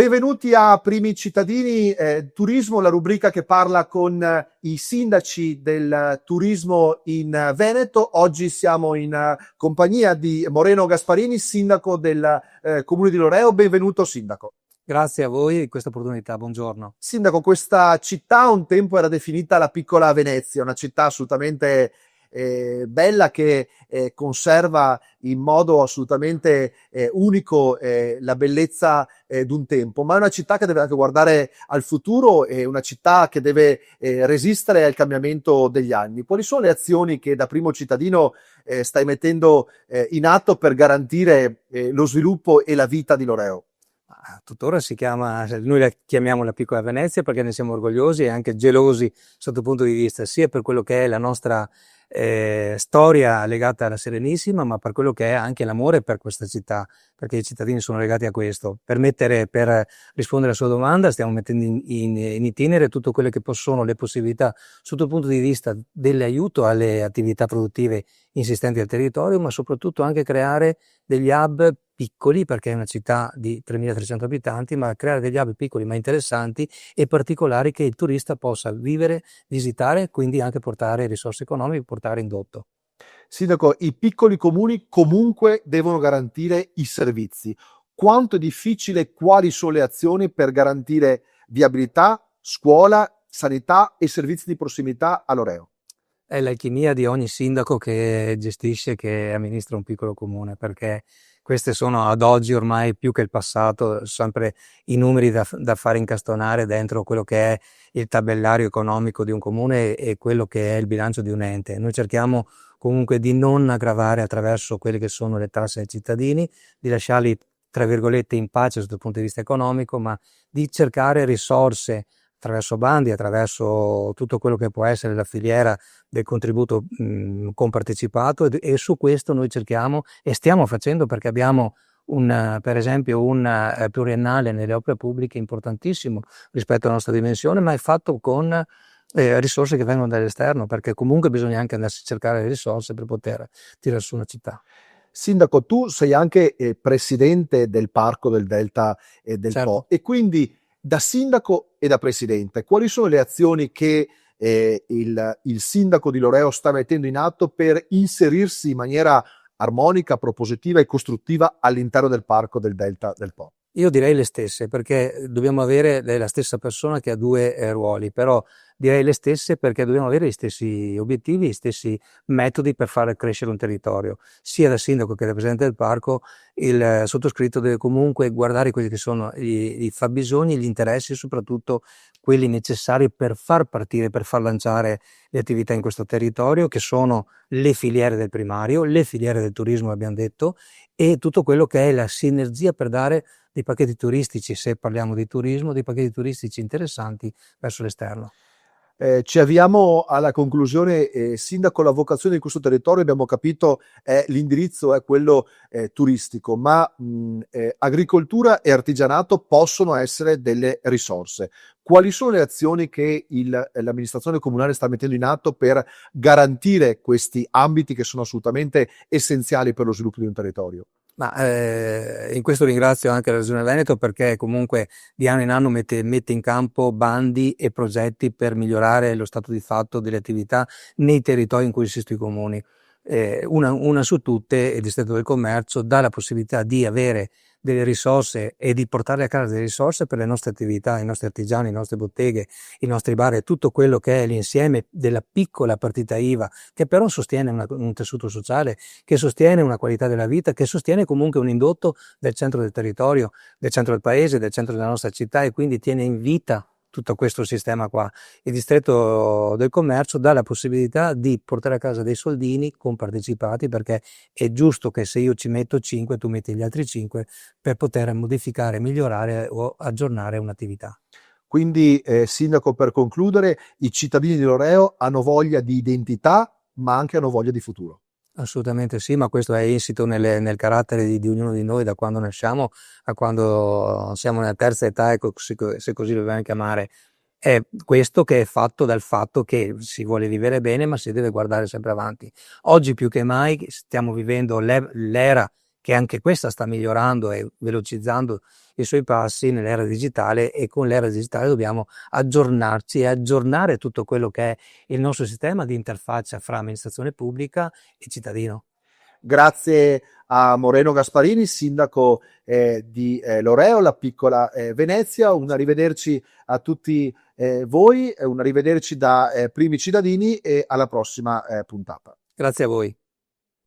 Benvenuti a Primi Cittadini, Turismo, la rubrica che parla con i sindaci del turismo in Veneto. Oggi siamo in compagnia di Moreno Gasparini, sindaco del comune di Loreo. Benvenuto sindaco. Grazie a voi di questa opportunità, buongiorno. Sindaco, questa città un tempo era definita la piccola Venezia, una città assolutamente bella che conserva in modo assolutamente unico la bellezza d'un tempo, ma è una città che deve anche guardare al futuro, e una città che deve resistere al cambiamento degli anni. Quali sono le azioni che da primo cittadino stai mettendo in atto per garantire lo sviluppo e la vita di Loreo? Tuttora noi la chiamiamo la piccola Venezia perché ne siamo orgogliosi e anche gelosi sotto il punto di vista sia per quello che è la nostra storia legata alla Serenissima, ma per quello che è anche l'amore per questa città, perché i cittadini sono legati a questo. Per rispondere alla sua domanda, stiamo mettendo in itinere tutto quello che sono le possibilità sotto il punto di vista dell'aiuto alle attività produttive insistenti al territorio, ma soprattutto anche creare degli hub piccoli, perché è una città di 3.300 abitanti, ma creare degli hub piccoli ma interessanti e particolari che il turista possa vivere, visitare, quindi anche portare risorse economiche, portare indotto. Sindaco, i piccoli comuni comunque devono garantire i servizi. Quanto è difficile, quali sono le azioni per garantire viabilità, scuola, sanità e servizi di prossimità a Loreo? È l'alchimia di ogni sindaco che gestisce, che amministra un piccolo comune, perché queste sono ad oggi ormai più che il passato, sempre i numeri da fare incastonare dentro quello che è il tabellario economico di un comune e quello che è il bilancio di un ente. Noi cerchiamo comunque di non aggravare attraverso quelle che sono le tasse ai cittadini, di lasciarli tra virgolette in pace sotto il punto di vista economico, ma di cercare risorse attraverso bandi, attraverso tutto quello che può essere la filiera del contributo compartecipato, e su questo noi cerchiamo e stiamo facendo, perché abbiamo per esempio un pluriennale nelle opere pubbliche importantissimo rispetto alla nostra dimensione, ma è fatto con risorse che vengono dall'esterno, perché comunque bisogna anche andarsi a cercare le risorse per poter tirare su una città. Sindaco, tu sei anche presidente del Parco del Delta e del Certo. Po, e quindi da sindaco e da presidente, quali sono le azioni che il sindaco di Loreo sta mettendo in atto per inserirsi in maniera armonica, propositiva e costruttiva all'interno del Parco del Delta del Po? Io direi le stesse, perché dobbiamo avere la stessa persona che ha due ruoli, però direi le stesse perché dobbiamo avere gli stessi obiettivi, gli stessi metodi per far crescere un territorio. Sia da sindaco che da presidente del parco, il sottoscritto deve comunque guardare quelli che sono i fabbisogni, gli interessi, soprattutto quelli necessari per far partire, per far lanciare le attività in questo territorio, che sono le filiere del primario, le filiere del turismo, abbiamo detto, e tutto quello che è la sinergia per dare dei pacchetti turistici, se parliamo di turismo, dei pacchetti turistici interessanti verso l'esterno. Ci avviamo alla conclusione, sindaco. La vocazione di questo territorio, abbiamo capito, l'indirizzo è quello turistico, ma agricoltura e artigianato possono essere delle risorse. Quali sono le azioni che l'amministrazione comunale sta mettendo in atto per garantire questi ambiti che sono assolutamente essenziali per lo sviluppo di un territorio? Ma in questo ringrazio anche la Regione Veneto, perché comunque di anno in anno mette in campo bandi e progetti per migliorare lo stato di fatto delle attività nei territori in cui insistono i comuni. Una su tutte, il Distretto del Commercio dà la possibilità di avere delle risorse e di portare a casa delle risorse per le nostre attività, i nostri artigiani, le nostre botteghe, i nostri bar e tutto quello che è l'insieme della piccola partita IVA, che però sostiene un tessuto sociale, che sostiene una qualità della vita, che sostiene comunque un indotto del centro del territorio, del centro del paese, del centro della nostra città, e quindi tiene in vita tutto questo sistema qua. Il Distretto del Commercio dà la possibilità di portare a casa dei soldini compartecipati, perché è giusto che se io ci metto 5, tu metti gli altri 5 per poter modificare, migliorare o aggiornare un'attività. Quindi, sindaco, per concludere, i cittadini di Loreo hanno voglia di identità, ma anche hanno voglia di futuro. Assolutamente sì, ma questo è insito nel carattere di ognuno di noi, da quando nasciamo a quando siamo nella terza età, ecco, se così lo vogliamo chiamare. È questo che è fatto dal fatto che si vuole vivere bene, ma si deve guardare sempre avanti. Oggi più che mai stiamo vivendo l'era che anche questa sta migliorando e velocizzando i suoi passi nell'era digitale, e con l'era digitale dobbiamo aggiornarci e aggiornare tutto quello che è il nostro sistema di interfaccia fra amministrazione pubblica e cittadino. Grazie a Moreno Gasparini, sindaco di Loreo, la piccola Venezia. Un arrivederci a tutti voi, un arrivederci da Primi Cittadini e alla prossima puntata. Grazie a voi.